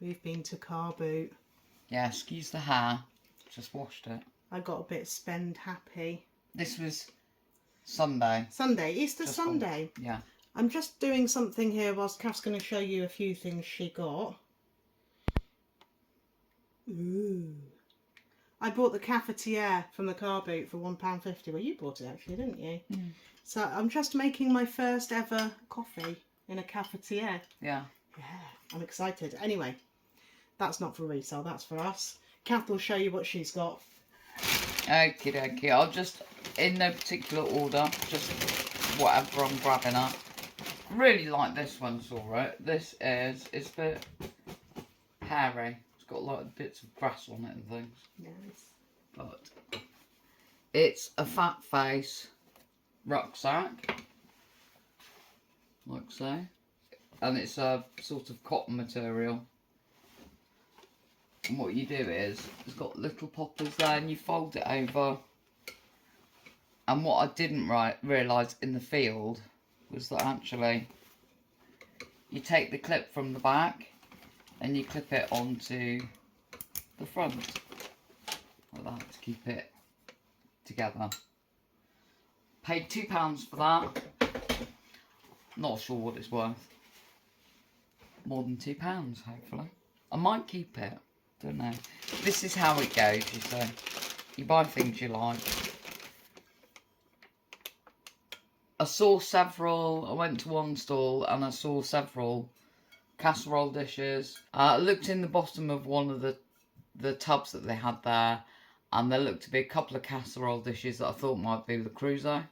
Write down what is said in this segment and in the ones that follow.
we've been to Carboot. Yeah, excuse the hair. Just washed it. I got a bit spend happy. This was Sunday. Sunday, Easter Sunday. Yeah. I'm just doing something here whilst Cath's going to show you a few things she got. Ooh. I bought the cafetiere from the Carboot for £1.50. Well, you bought it actually, didn't you? Mm. So I'm just making my first ever coffee in a cafetiere. Yeah. Yeah, I'm excited. Anyway, that's not for resale, that's for us. Cath will show you what she's got. Okie dokie. I'll just, in no particular order, just whatever I'm grabbing at. Really like this one, saw it. This is, it's a bit hairy. It's got like bits of grass on it and things. Nice. But it's a fat face rucksack, like so. And it's a sort of cotton material. And what you do is, it's got little poppers there and you fold it over. And what I didn't realise in the field was that actually you take the clip from the back and you clip it onto the front. Like that, to keep it together. Paid £2 for that. Not sure what it's worth. More than £2, hopefully. I might keep it. Don't know. This is how it goes, you say. You buy things you like. I saw several, I went to one stall and I saw several casserole dishes. I looked in the bottom of one of the tubs that they had there, and there looked to be a couple of casserole dishes that I thought might be the cruiser.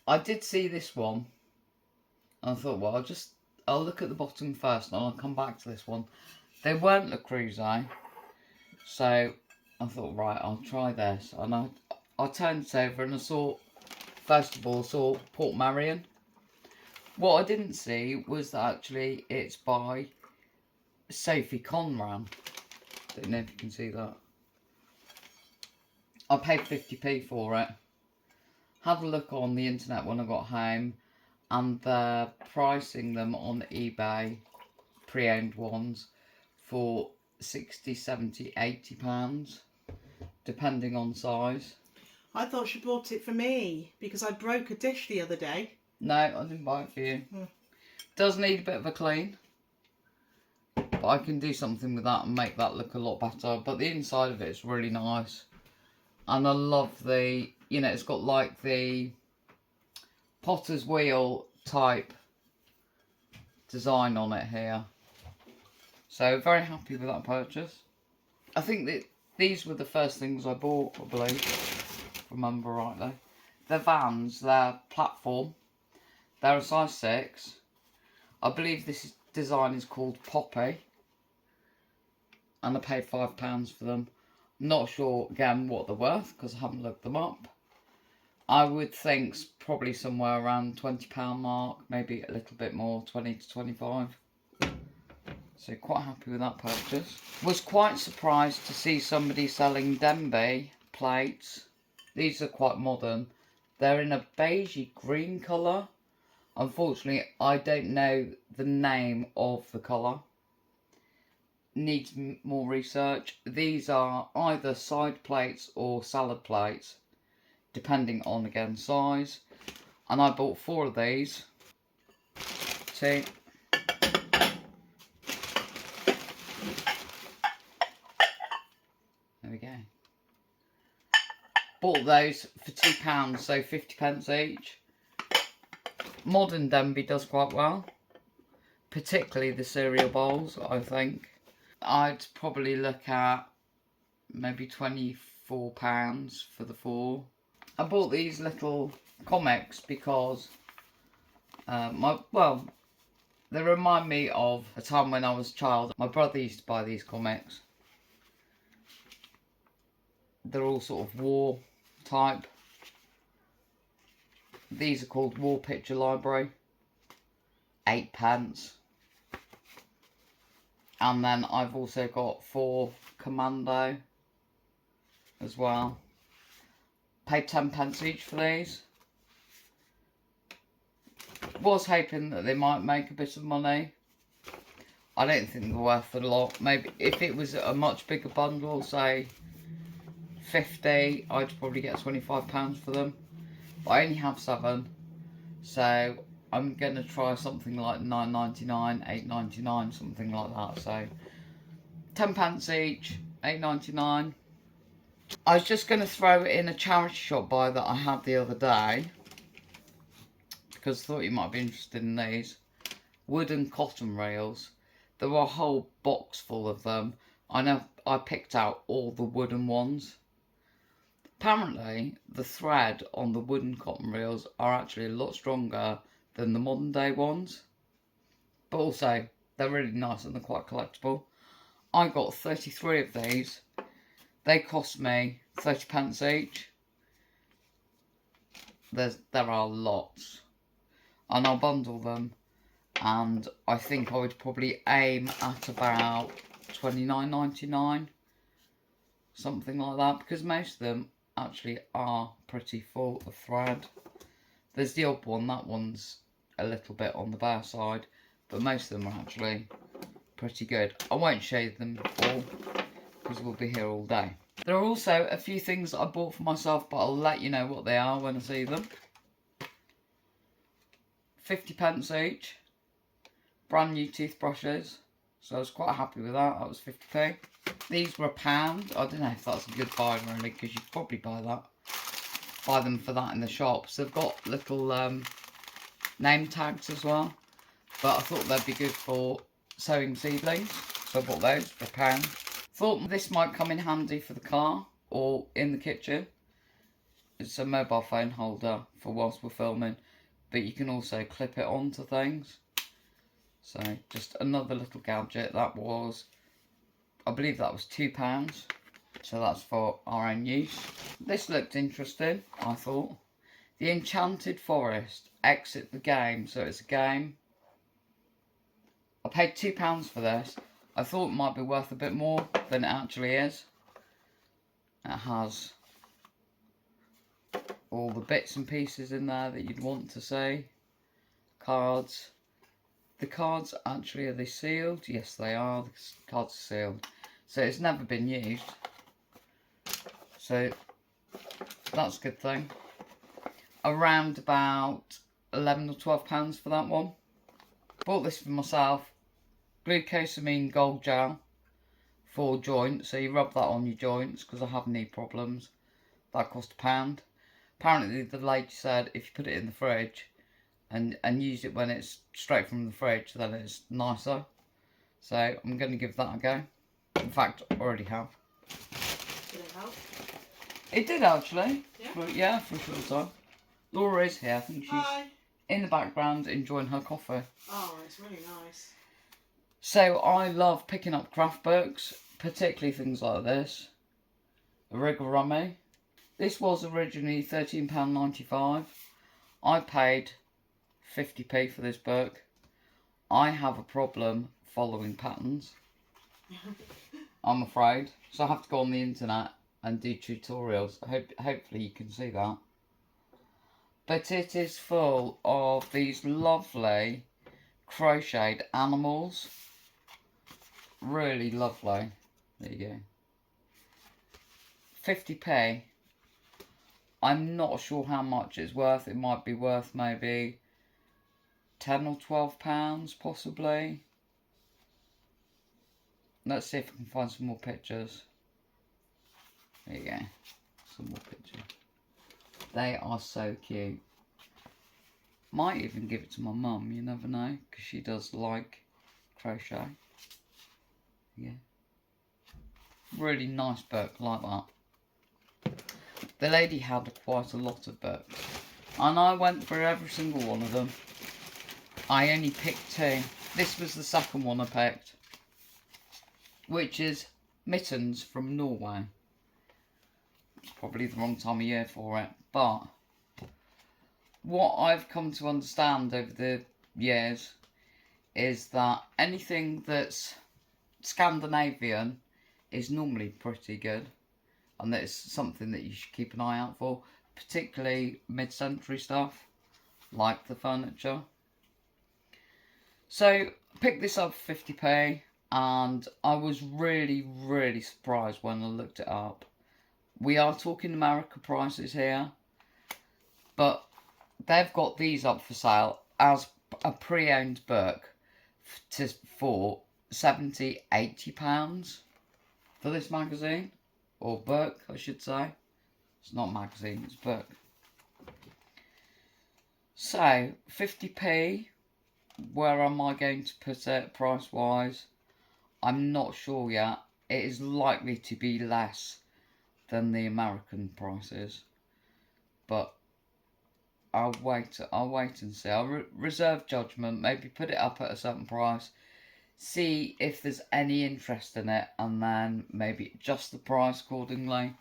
I did see this one, and I thought, well, I'll look at the bottom first and I'll come back to this one. They weren't the cruiser, so I thought, right, I'll try this. And I turned it over and I saw, first of all, I saw Port Marion. What I didn't see was that actually it's by Sophie Conran. Don't know if you can see that. I paid 50p for it. Had a look on the internet when I got home, and they're pricing them on eBay, pre-owned ones, for 60, 70, 80 pounds, depending on size. I thought she bought it for me because I broke a dish the other day. No, I didn't buy it for you. Does need a bit of a clean, but I can do something with that and make that look a lot better. But the inside of it is really nice, and I love the, you know, it's got like the potter's wheel type design on it here. So very happy with that purchase. I think that these were the first things I bought, I believe, if I remember rightly. They're Vans, they're platform. They're a size 6. I believe this design is called Poppy. And I paid £5 for them. Not sure, again, what they're worth, because I haven't looked them up. I would think probably somewhere around £20 mark, maybe a little bit more, 20 to 25. So quite happy with that purchase. Was quite surprised to see somebody selling Denby plates. These are quite modern. They're in a beigey green colour. Unfortunately, I don't know the name of the colour. Needs more research. These are either side plates or salad plates, depending on, again, size. And I bought 4 of these. See? There we go. Bought those for £2, so 50p each. Modern Denby does quite well. Particularly the cereal bowls, I think. I'd probably look at maybe £24 for the 4. I bought these little comics because they remind me of a time when I was a child. My brother used to buy these comics. They're all sort of war type. These are called War Picture Library. 8p. And then I've also got 4 Commando as well. Paid 10p each for these. Was hoping that they might make a bit of money. I don't think they're worth a lot. Maybe if it was a much bigger bundle, say 50, I'd probably get £25 for them. But I only have 7, so I'm going to try something like £9.99, £8.99, something like that. So £10 each, £8.99. I was just going to throw it in a charity shop buy that I had the other day, because I thought you might be interested in these. Wooden cotton rails. There were a whole box full of them. I know I picked out all the wooden ones. Apparently, the thread on the wooden cotton reels are actually a lot stronger than the modern day ones. But also, they're really nice and they're quite collectible. I got 33 of these. They cost me £30 each. There are lots. And I'll bundle them. And I think I would probably aim at about £29.99. Something like that. Because most of them actually are pretty full of thread. There's the odd one. That one's a little bit on the bare side. But most of them are actually pretty good. I won't show them all because we'll be here all day. There are also a few things that I bought for myself, but I'll let you know what they are when I see them. £50 each. Brand new toothbrushes. So I was quite happy with that. That was 50p. These were £1. I don't know if that's a good buy really, because you'd probably buy them for that in the shops. They've got little name tags as well. But I thought they'd be good for sowing seedlings. So I bought those for £1. Thought this might come in handy for the car or in the kitchen. It's a mobile phone holder for whilst we're filming, but you can also clip it onto things. So just another little gadget. That was, I believe that was £2. So that's for our own use. This looked interesting, I thought. The Enchanted Forest. Exit the game. So it's a game. I paid £2 for this. I thought it might be worth a bit more than it actually is. It has all the bits and pieces in there that you'd want to see. Cards. The cards actually, are they sealed? Yes, they are. The cards are sealed. So it's never been used. So that's a good thing. Around about £11 or £12 for that one. Bought this for myself. Glucosamine gold gel for joints. So you rub that on your joints because I have knee problems. That cost £1. Apparently the lady said if you put it in the fridge and use it when it's straight from the fridge, then it's nicer. So I'm going to give that a go. In fact, I already have. Did it help? It did actually. Yeah? For a short time. Laura is here. I think she's in the background enjoying her coffee. Oh, it's really nice. So I love picking up craft books, particularly things like this. Origami. This was originally £13.95. I paid 50p for this book. I have a problem following patterns, I'm afraid. So I have to go on the internet and do tutorials. Hopefully you can see that. But it is full of these lovely crocheted animals. Really lovely. There you go. 50p. I'm not sure how much it's worth. It might be worth maybe £10 or £12 possibly. Let's see if I can find some more pictures. There you go. Some more pictures. They are so cute. Might even give it to my mum, you never know, because she does like crochet. Yeah. Really nice book, like that. The lady had quite a lot of books, and I went through every single one of them. I only picked 2. This was the second one I picked, which is Mittens from Norway. It's probably the wrong time of year for it, but what I've come to understand over the years is that anything that's Scandinavian is normally pretty good, and that it's something that you should keep an eye out for, particularly mid-century stuff like the furniture. So picked this up for 50p, and I was really, really surprised when I looked it up. We are talking America prices here, but they've got these up for sale as a pre-owned book for £70–80 for this magazine, or book I should say. It's not magazine, it's book. So 50p, where am I going to put it price wise? I'm not sure yet. It is likely to be less than the American prices, but I'll wait and see. I'll reserve judgment, maybe put it up at a certain price, see if there's any interest in it, and then maybe adjust the price accordingly.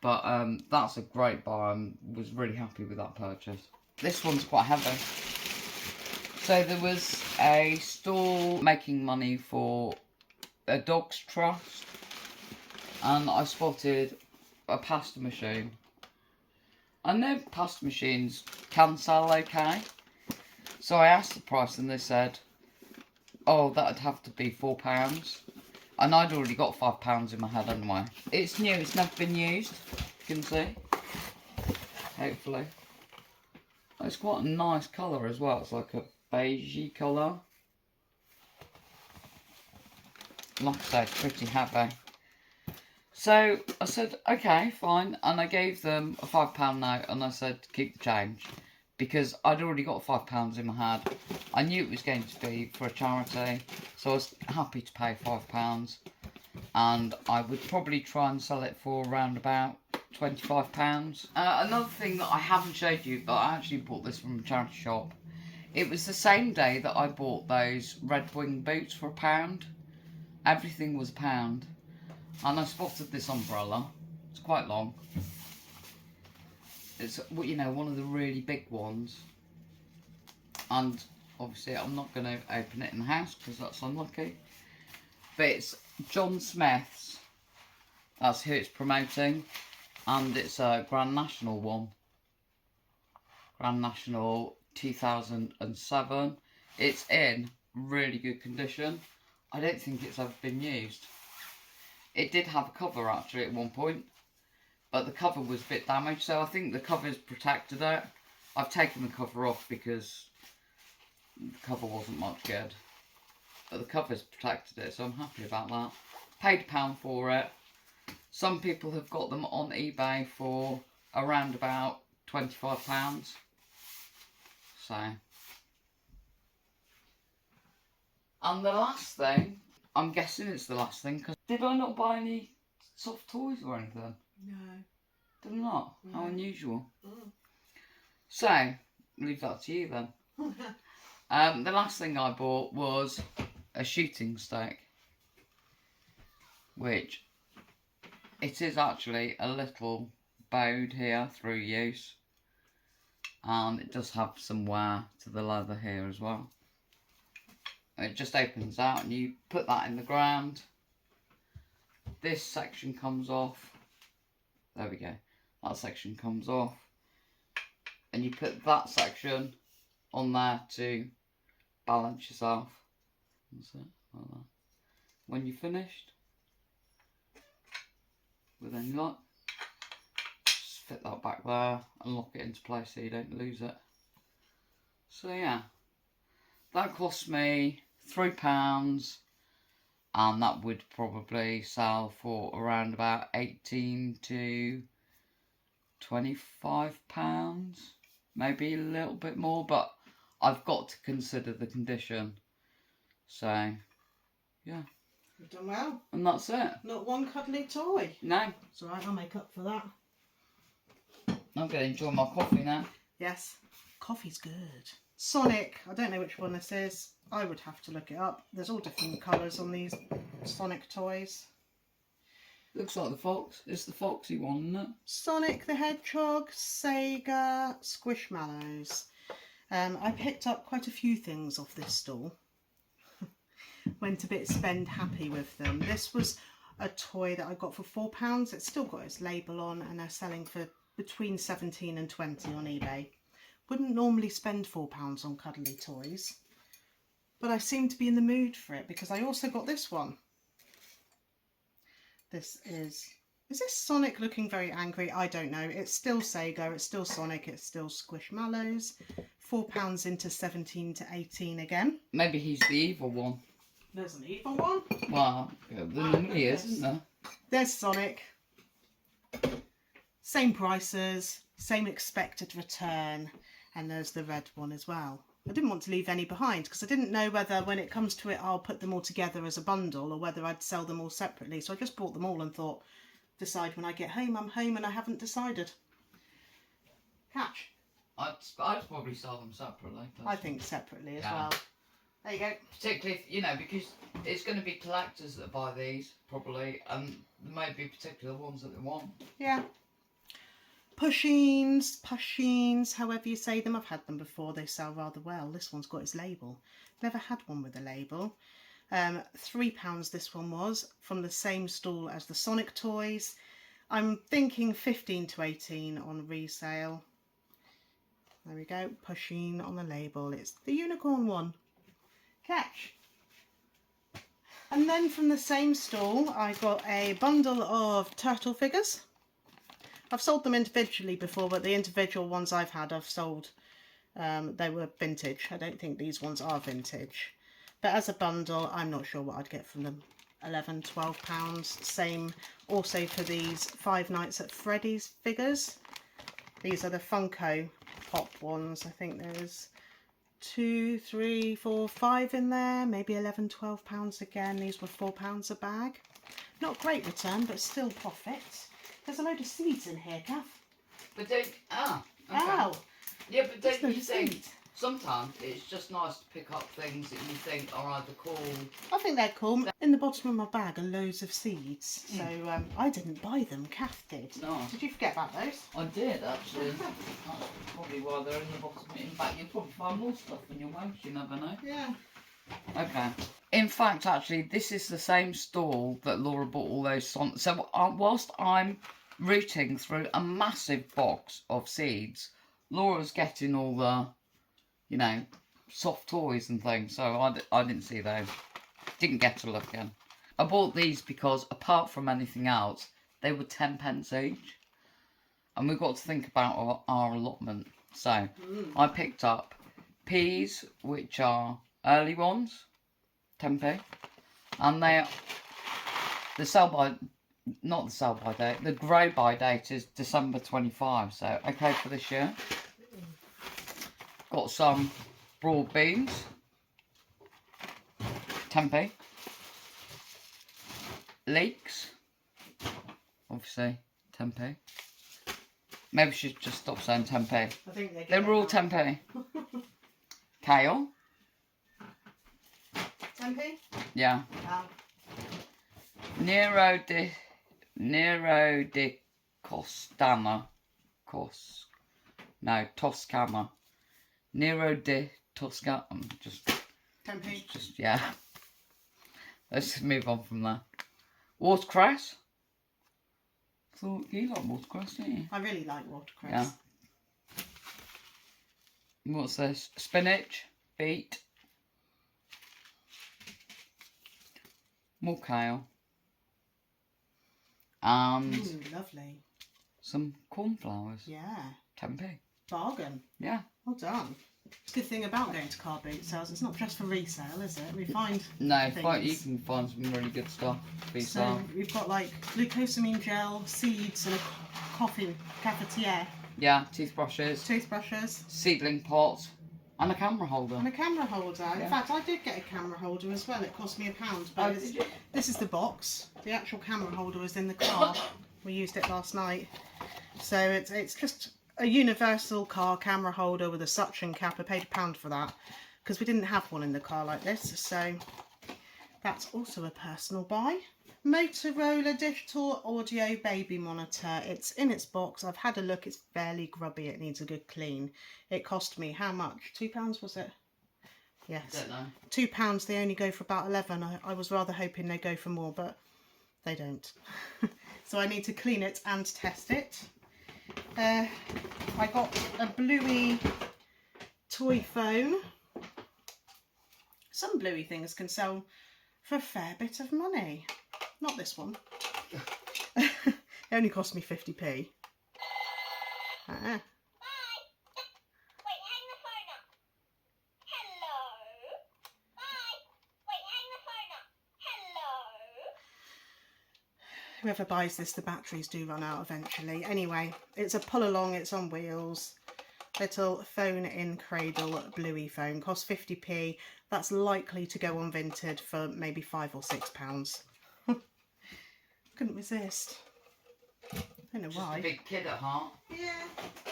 But that's a great buy. I was really happy with that purchase. This one's quite heavy. So there was a stall making money for a dog's trust, and I spotted a pasta machine. I know pasta machines can sell okay, so I asked the price and they said, oh, that'd have to be £4, and I'd already got £5 in my head anyway. It's new, it's never been used, you can see, hopefully. It's quite a nice colour as well, it's like a beigey colour. Like I say, it's pretty heavy. So I said, okay, fine, and I gave them a £5 note, and I said, keep the change, because I'd already got £5 in my head. I knew it was going to be for a charity, so I was happy to pay £5, and I would probably try and sell it for around about £25. Another thing that I haven't showed you, but I actually bought this from a charity shop. It was the same day that I bought those Red Wing boots for £1. Everything was £1. And I spotted this umbrella. It's quite long. It's, you know, one of the really big ones. And obviously I'm not going to open it in the house because that's unlucky. But it's John Smith's. That's who it's promoting. And it's a Grand National one. Grand National 2007. It's in really good condition. I don't think it's ever been used. It did have a cover actually at one point, but the cover was a bit damaged, so I think the cover's protected it. I've taken the cover off because the cover wasn't much good, but the cover's protected it, so I'm happy about that. Paid £1 for it. Some people have got them on eBay for around about £25. So, and the last thing, I'm guessing it's the last thing, because did I not buy any soft toys or anything? No. Did I not? No. How unusual. Mm. So, leave that to you then. The last thing I bought was a shooting stick, which it is actually a little bowed here through use, and it does have some wear to the leather here as well. It just opens out and you put that in the ground. This section comes off. There we go. That section comes off. And you put that section on there to balance yourself. That's it, like that. When you're finished, with any luck, just fit that back there and lock it into place so you don't lose it. So yeah, that cost me £3, and that would probably sell for around about £18 to £25, maybe a little bit more, but I've got to consider the condition. So yeah, You've done well. and that's it. Not one cuddly toy. No, It's alright, I'll make up for that. I'm going to enjoy my coffee now. Yes, coffee's good. Sonic, I don't know which one this is. I would have to look it up. There's all different colours on these Sonic toys. Looks like the fox. It's the foxy one, isn't it? Sonic the Hedgehog, Sega, Squishmallows. I picked up quite a few things off this stall. Went a bit spend happy with them. This was a toy that I got for £4. It's still got its label on, and they're selling for between 17 and 20 on eBay. Wouldn't normally spend £4 on cuddly toys, but I seem to be in the mood for it because I also got this one. This is this Sonic looking very angry? I don't know. It's still Sega, it's still Sonic, it's still Squishmallows. £4 into 17 to 18 again. Maybe he's the evil one. There's an evil one. Well, there normally is, isn't there? There's Sonic. Same prices, same expected return, and there's the red one as well. I didn't want to leave any behind because I didn't know whether when it comes to it I'll put them all together as a bundle or whether I'd sell them all separately. So I just bought them all and thought, decide when I get home. I'm home and I haven't decided. Catch. I'd probably sell them separately. I think separately as Yeah. well. There you go. Particularly, you know, because it's going to be collectors that buy these, probably, and there may be particular ones that they want. Yeah. Pushings, however you say them. I've had them before. They sell rather well. This one's got its label. Never had one with a label. £3 this one was, from the same stall as the Sonic toys. I'm thinking 15 to 18 on resale. There we go. Pushing on the label. It's the unicorn one. Catch. And then from the same stall I got a bundle of turtle figures. I've sold them individually before, but the individual ones I've had I've sold. They were vintage. I don't think these ones are vintage. But as a bundle, I'm not sure what I'd get from them. £11, £12. Same also for these Five Nights at Freddy's figures. These are the Funko Pop ones. I think there's 2, 3, 4, 5 in there. Maybe £11, £12 again. These were £4 a bag. Not great return, but still profit. There's a load of seeds in here, Cath. But don't... Okay. Ow! Yeah, but don't There's you no think... seeds. Sometimes it's just nice to pick up things that you think are either cool. I think they're cool. In the bottom of my bag are loads of seeds. So I didn't buy them, Cath did. No. Did you forget about those? I did, actually. That's probably why they're in the bottom. In fact, you'll probably find more stuff in your house, you never know. Yeah. Okay. In fact, actually, this is the same stall that Laura bought all those Sonic. So whilst I'm rooting through a massive box of seeds, Laura's getting all the, you know, soft toys and things. So I didn't see those. Didn't get to look in. I bought these because, apart from anything else, they were 10p each. And we've got to think about our allotment. So I picked up peas, which are early ones, 10p. And the sell by, not the sell by date, the grow by date is December 25. So okay for this year. Got some broad beans, 10p. Leeks, obviously 10p. Maybe she should just stop saying 10p. I think They were all 10p. Kale. 10p? Yeah. Nero di Toscana. Nero di Toscana. Just 10p. yeah. Let's move on from there. Watercress. Thought you like watercress, didn't you? I really like watercress. Yeah. What's this? Spinach, beet, more kale, and Ooh, lovely. some cornflowers. Yeah. 10p. Bargain. Yeah. Well done. Good thing about going to car boot sales, it's not just for resale, is it? We find No, things. you can find some really good stuff. So we've got like glucosamine gel, seeds, and a coffee cafetiere, Yeah, toothbrushes, toothbrushes, seedling pots, and a camera holder. and a camera holder. Yeah. In fact, I did get a camera holder as well. It cost me £1, but did you? this is the box. The actual camera holder is in the car. We used it last night. So it's just a universal car camera holder with a suction cap. I paid £1 for that because we didn't have one in the car like this. So that's also a personal buy. Motorola digital audio baby monitor. It's in its box. I've had a look. It's fairly grubby. It needs a good clean. It cost me how much? £2 was it? Yes. Don't know. £2. They only go for about 11. I was rather hoping they go for more, but they don't. So I need to clean it and test it. I got a Bluey toy phone. some Bluey things can sell for a fair bit of money. Not this one. It only cost me 50p. Whoever buys this, the batteries do run out eventually. Anyway, it's a pull along, it's on wheels. Little phone in cradle Bluey phone, costs 50p. That's likely to go on Vinted for maybe £5 or £6. Couldn't resist. I don't know why. Just a big kid at heart. Yeah.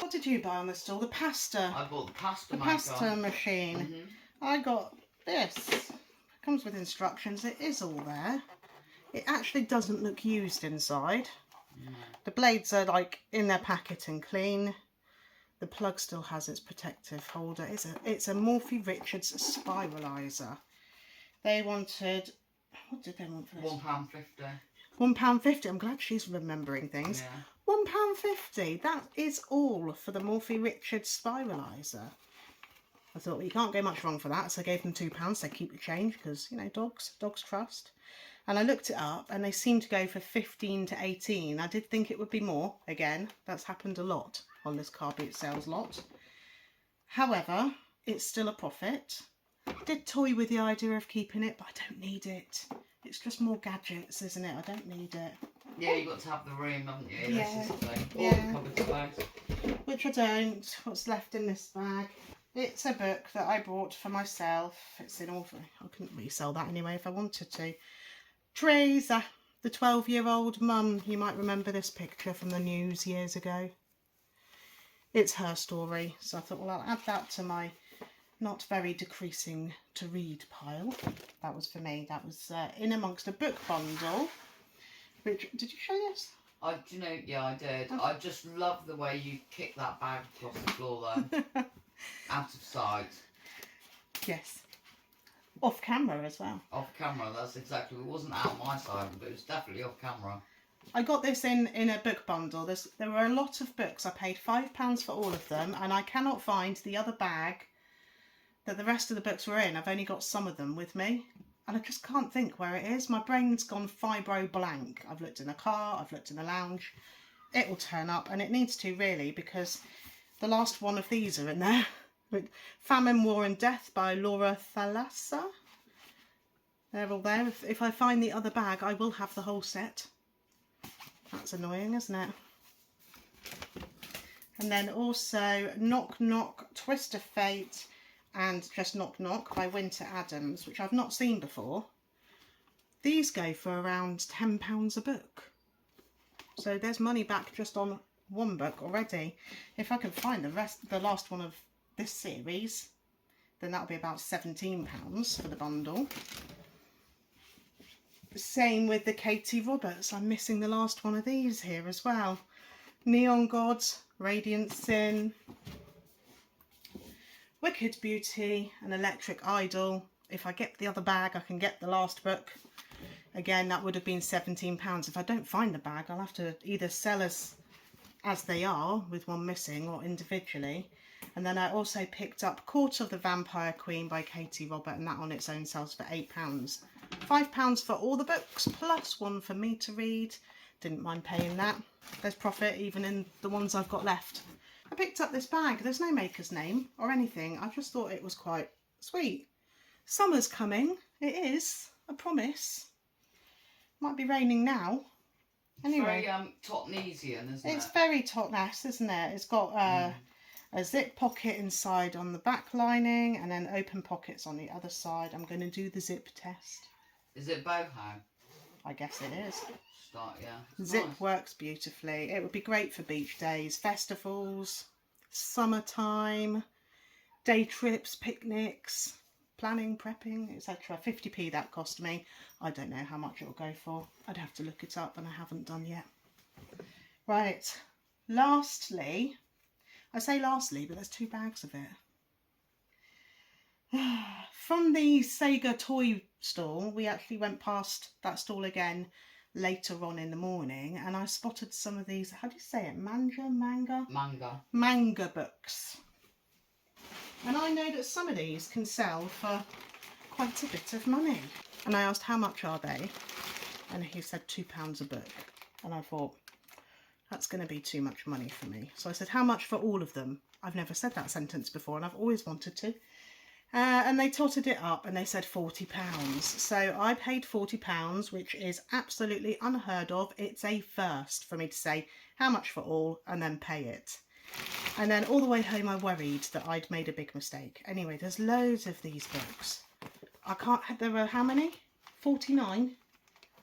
What did you buy on the stall? The pasta. I bought the pasta The maker. pasta machine. I got this. It comes with instructions. It is all there. It actually doesn't look used inside. The blades are like in their packet and clean. The plug still has its protective holder. It's a Morphy Richards spiralizer. They wanted, what did they want for this? £1.50. £1.50. I'm glad she's remembering things. Yeah. £1.50. That is all for the Morphy Richards spiralizer. I thought, well, you can't go much wrong for that, so I gave them £2. They keep the change because, you know, dogs trust. And I looked it up and they seem to go for 15 to 18. I did think it would be more. Again, that's happened a lot on this car boot sales lot. However, it's still a profit. I did toy with the idea of keeping it, but I don't need it. It's just more gadgets, isn't it? I don't need it. Yeah, you've got to have the room, haven't you? Yeah. This is the thing. Yeah. All the cupboard space. Which I don't. What's left in this bag? It's a book that I bought for myself. It's in order. I couldn't resell that anyway if I wanted to. Teresa, the 12-year-old mum. You might remember this picture from the news years ago. It's her story. So I thought, well, I'll add that to my not very decreasing to read pile. That was for me. That was in amongst a book bundle. Which, did you show this? Do you know, yeah, I did. I just love the way you kick that bag across the floor there. Out of sight. Yes. Off camera as well. Off camera, that's exactly. It wasn't out my side, but it was definitely off camera. I got this in a book bundle. There were a lot of books. I paid £5 for all of them, and I cannot find the other bag that the rest of the books were in. I've only got some of them with me, and I just can't think where it is. My brain's gone fibro blank. I've looked in the car, I've looked in the lounge. It will turn up, and it needs to really, because the last one of these are in there. Famine, War and Death by Laura Thalassa. They're all there. If I find the other bag, I will have the whole set. That's annoying, isn't it? And then also Knock Knock, Twist of Fate and Just Knock Knock by Winter Adams, which I've not seen before. These go for around £10 a book. So there's money back just on one book already. If I can find the last one of this series, then that'll be about £17 for the bundle. Same with the Katie Roberts. I'm missing the last one of these here as well. Neon Gods, Radiant Sin, Wicked Beauty and Electric Idol. If I get the other bag, I can get the last book. Again, that would have been £17. If I don't find the bag, I'll have to either sell as they are with one missing or individually. And then I also picked up Court of the Vampire Queen by Katie Robert, and that on its own sells for £8. £5 for all the books, plus one for me to read. Didn't mind paying that. There's profit even in the ones I've got left. I picked up this bag. There's no maker's name or anything. I just thought it was quite sweet. Summer's coming. It is, I promise. Might be raining now. Anyway. It's very Totnesian, isn't it? It's very Totnes, isn't it? It's got a zip pocket inside on the back lining and then open pockets on the other side. I'm going to do the zip test. Is it boho? I guess it is. Yeah. Zip nice. works beautifully. It would be great for beach days, festivals, summertime, day trips, picnics, planning, prepping, etc. 50p that cost me. I don't know how much it will go for. I'd have to look it up and I haven't done yet. Right. Lastly, I say lastly, but there's 2 bags of it. From the Sega toy stall, we actually went past that stall again later on in the morning, and I spotted some of these, how do you say it, manga books. And I know that some of these can sell for quite a bit of money. And I asked, how much are they? And he said £2 a book. And I thought, that's going to be too much money for me. So I said, how much for all of them? I've never said that sentence before and I've always wanted to. And they totted it up and they said £40. So I paid £40, which is absolutely unheard of. It's a first for me to say how much for all and then pay it. And then all the way home I worried that I'd made a big mistake. Anyway, there's loads of these books. There were how many? 49?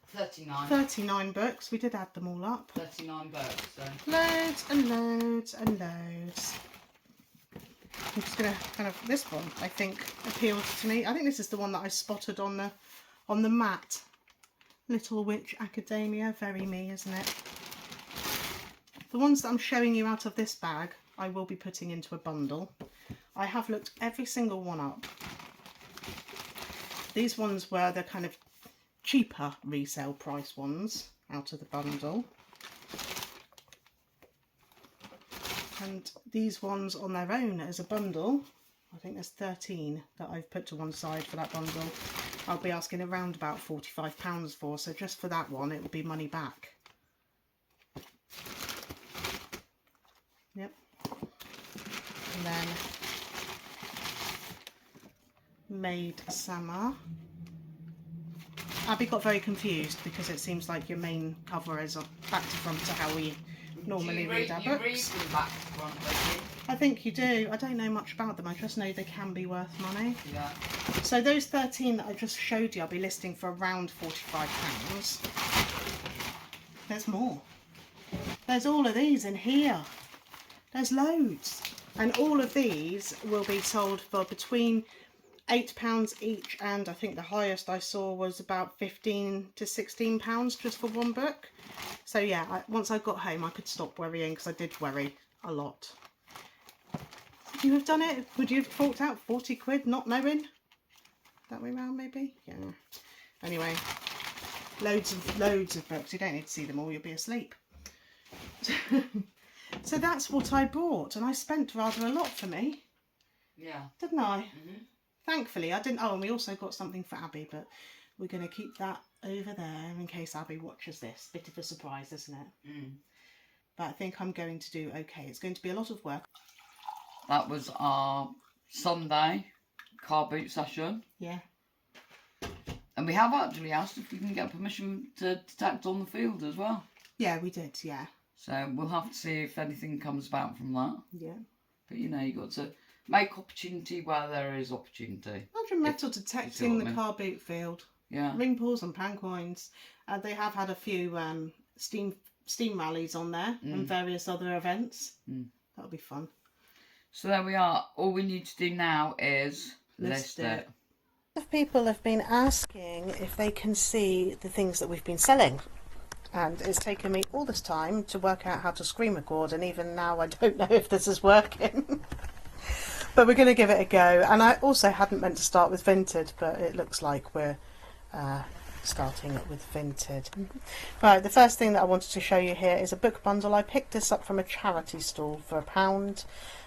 39. 39 books. We did add them all up. 39 books. So. Loads and loads and loads. I'm just going to this one I think appealed to me. I think this is the one that I spotted on the mat. Little Witch Academia, very me, isn't it? The ones that I'm showing you out of this bag I will be putting into a bundle. I have looked every single one up. These ones were the kind of cheaper resale price ones out of the bundle. And these ones on their own as a bundle, I think there's 13 that I've put to one side for that bundle. I'll be asking around about £45 for, so just for that one it will be money back. Yep. And then Maid Summer. Abby got very confused because it seems like your main cover is back to front to how we normally read our books. Read them back to front, don't you? I think you do. I don't know much about them. I just know they can be worth money. Yeah. So those 13 that I just showed you, I'll be listing for around £45. There's more. There's all of these in here. There's loads. And all of these will be sold for between £8 each, and I think the highest I saw was about £15 to £16 just for one book. So yeah, once I got home I could stop worrying, because I did worry a lot. Would you have done it? Would you have forked out 40 quid not knowing? That way round maybe? Yeah. Anyway, loads of books. You don't need to see them all, you'll be asleep. So that's what I bought, and I spent rather a lot for me. Yeah. Didn't I? Mm-hmm. Thankfully I didn't. Oh, and we also got something for Abby, but we're going to keep that over there in case Abby watches this. Bit of a surprise, isn't it? Mm. But I think I'm going to do okay. It's going to be a lot of work. That was our Sunday car boot session. Yeah. And we have actually asked if we can get permission to detect on the field as well. Yeah, we did, yeah. So we'll have to see if anything comes about from that. Yeah. But you know, you've got to make opportunity where there is opportunity. Imagine metal detecting the car boot field. Yeah. Ring pulls and pound coins. They have had a few steam rallies on there and various other events. That'll be fun. So there we are. All we need to do now is list it. People have been asking if they can see the things that we've been selling. And it's taken me all this time to work out how to screen record, and even now I don't know if this is working. But we're going to give it a go. And I also hadn't meant to start with Vinted, but it looks like we're starting it with Vinted. Right, the first thing that I wanted to show you here is a book bundle. I picked this up from a charity stall for £1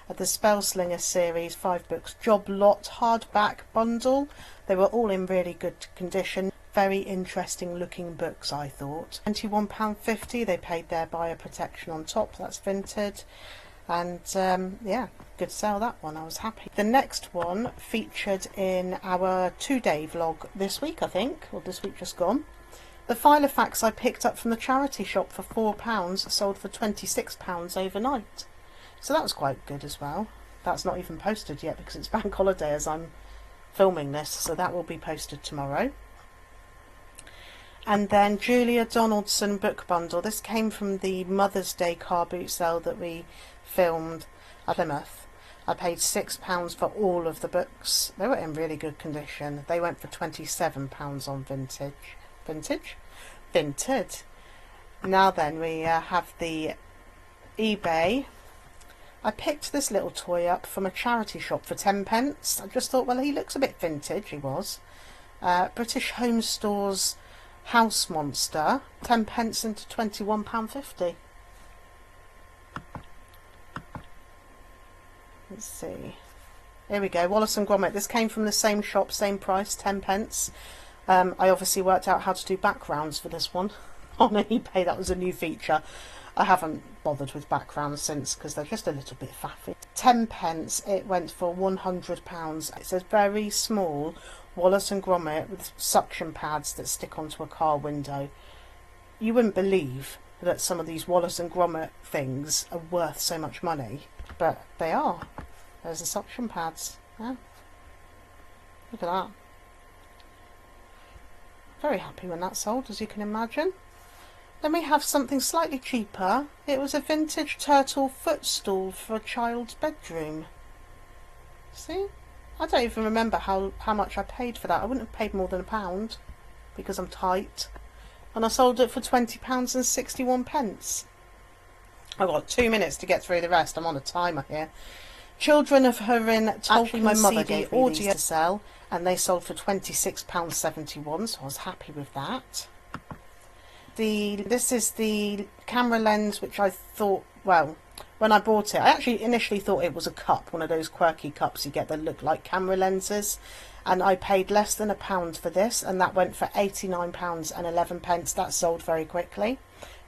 at the Spellslinger series, 5 books, Job Lot hardback bundle. They were all in really good condition. Very interesting looking books, I thought. £21.50. They paid their buyer protection on top. That's Vinted. And yeah, good sell that one. I was happy. The next one featured in our 2-day vlog this week, I think, or this week just gone. The Filofax I picked up from the charity shop for £4, sold for £26 overnight. So that was quite good as well. That's not even posted yet because it's bank holiday as I'm filming this, so that will be posted tomorrow. And then Julia Donaldson book bundle. This came from the Mother's Day car boot sale that we filmed at Plymouth. I paid £6 for all of the books. They were in really good condition. They went for £27 on Vinted. Now then, we have the eBay. I picked this little toy up from a charity shop for 10p. I just thought, well, he looks a bit vintage. He was. British Home Store's House Monster, 10p into £21.50. Let's see. Here we go, Wallace and Gromit. This came from the same shop, same price, 10 pence. I obviously worked out how to do backgrounds for this one on eBay. That was a new feature. I haven't bothered with backgrounds since because they're just a little bit faffy. 10 pence, it went for £100. It says very small Wallace and Gromit with suction pads that stick onto a car window. You wouldn't believe that some of these Wallace and Gromit things are worth so much money, but they are. There's the suction pads. Yeah. Look at that. Very happy when that sold, as you can imagine. Then we have something slightly cheaper. It was a vintage turtle footstool for a child's bedroom. See? I don't even remember how much I paid for that. I wouldn't have paid more than £1 because I'm tight. And I sold it for £20.61. I've got 2 minutes to get through the rest. I'm on a timer here. Children of Hurin told me my mother gave me these to sell, and they sold for £26.71, so I was happy with that. This is the camera lens, which I thought, well, when I bought it, I actually initially thought it was a cup, one of those quirky cups you get that look like camera lenses, and I paid less than £1 for this, and that went for £89.11. That sold very quickly.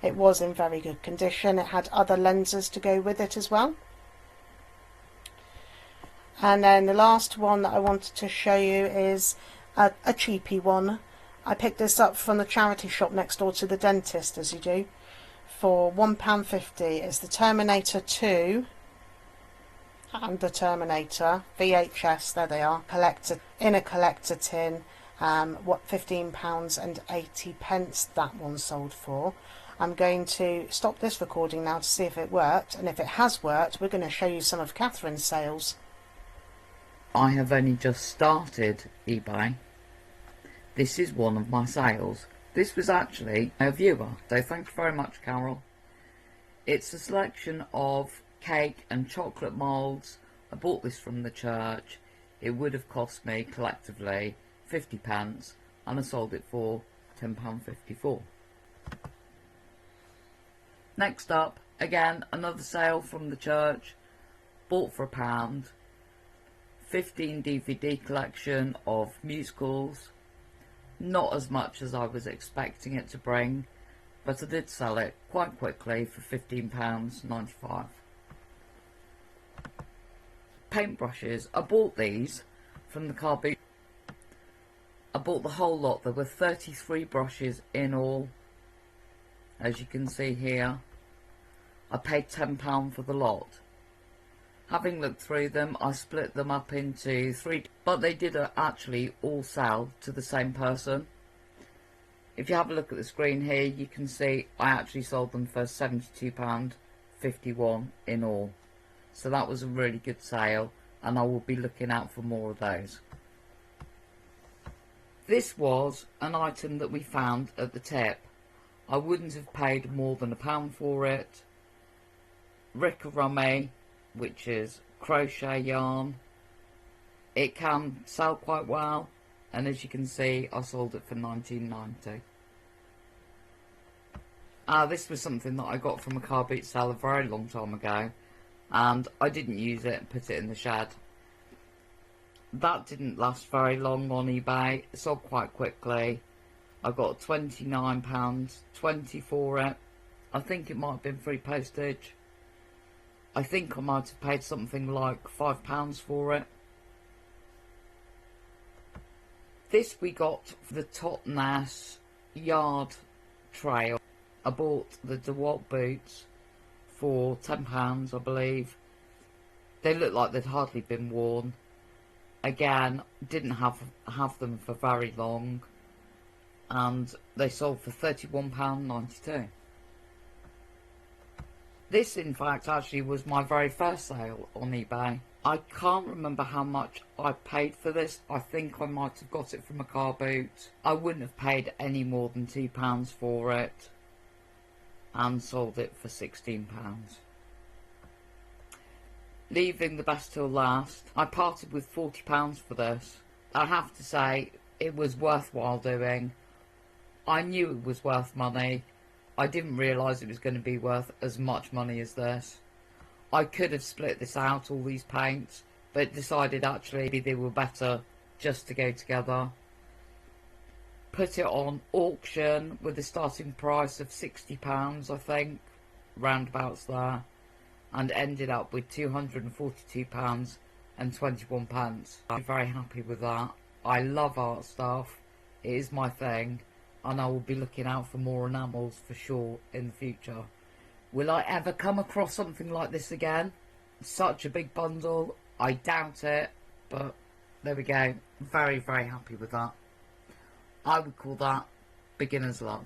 It was in very good condition. It had other lenses to go with it as well. And then the last one that I wanted to show you is a cheapy one. I picked this up from the charity shop next door to the dentist, as you do, for £1.50. It's the Terminator 2 and the Terminator VHS. There they are, collector in a collector tin. What, £15.80 that one sold for. I'm going to stop this recording now to see if it worked, and if it has worked, we're going to show you some of Catherine's sales. I have only just started eBay. This is one of my sales. This was actually a viewer, so thank you very much, Carol. It's a selection of cake and chocolate moulds. I bought this from the church. It would have cost me collectively 50p, and I sold it for £10.54. Next up, again, another sale from the church. Bought for £1. 15 DVD collection of musicals. Not as much as I was expecting it to bring, but I did sell it quite quickly for £15.95. Paintbrushes. I bought these from the carboot. I bought the whole lot. There were 33 brushes in all, as you can see here. I paid £10 for the lot. Having looked through them, I split them up into 3, but they did actually all sell to the same person. If you have a look at the screen here, you can see I actually sold them for £72.51 in all. So that was a really good sale, and I will be looking out for more of those. This was an item that we found at the tip. I wouldn't have paid more than £1 for it. Rickarummy, which is crochet yarn. It can sell quite well, and as you can see, I sold it for £19.90. This was something that I got from a car boot sale a very long time ago, and I didn't use it and put it in the shed. That didn't last very long on eBay. It sold quite quickly. I got £29.20 for it. I think it might have been free postage. I think I might have paid something like £5 for it. This we got for the Totnes yard trail. I bought the DeWalt boots for £10, I believe. They look like they'd hardly been worn. Again, didn't have them for very long, and they sold for £31.92. This, in fact, actually was my very first sale on eBay. I can't remember how much I paid for this. I think I might have got it from a car boot. I wouldn't have paid any more than £2 for it, and sold it for £16. Leaving the best till last, I parted with £40 for this. I have to say, it was worthwhile doing. I knew it was worth money. I didn't realise it was going to be worth as much money as this. I could have split this out, all these paints, but decided actually they were better just to go together. Put it on auction with a starting price of £60, I think, roundabouts there, and ended up with £242.21. I'm very happy with that. I love art stuff, it is my thing, and I will be looking out for more enamels for sure in the future. Will I ever come across something like this again? Such a big bundle, I doubt it, but there we go. Very, very happy with that. I would call that beginner's luck.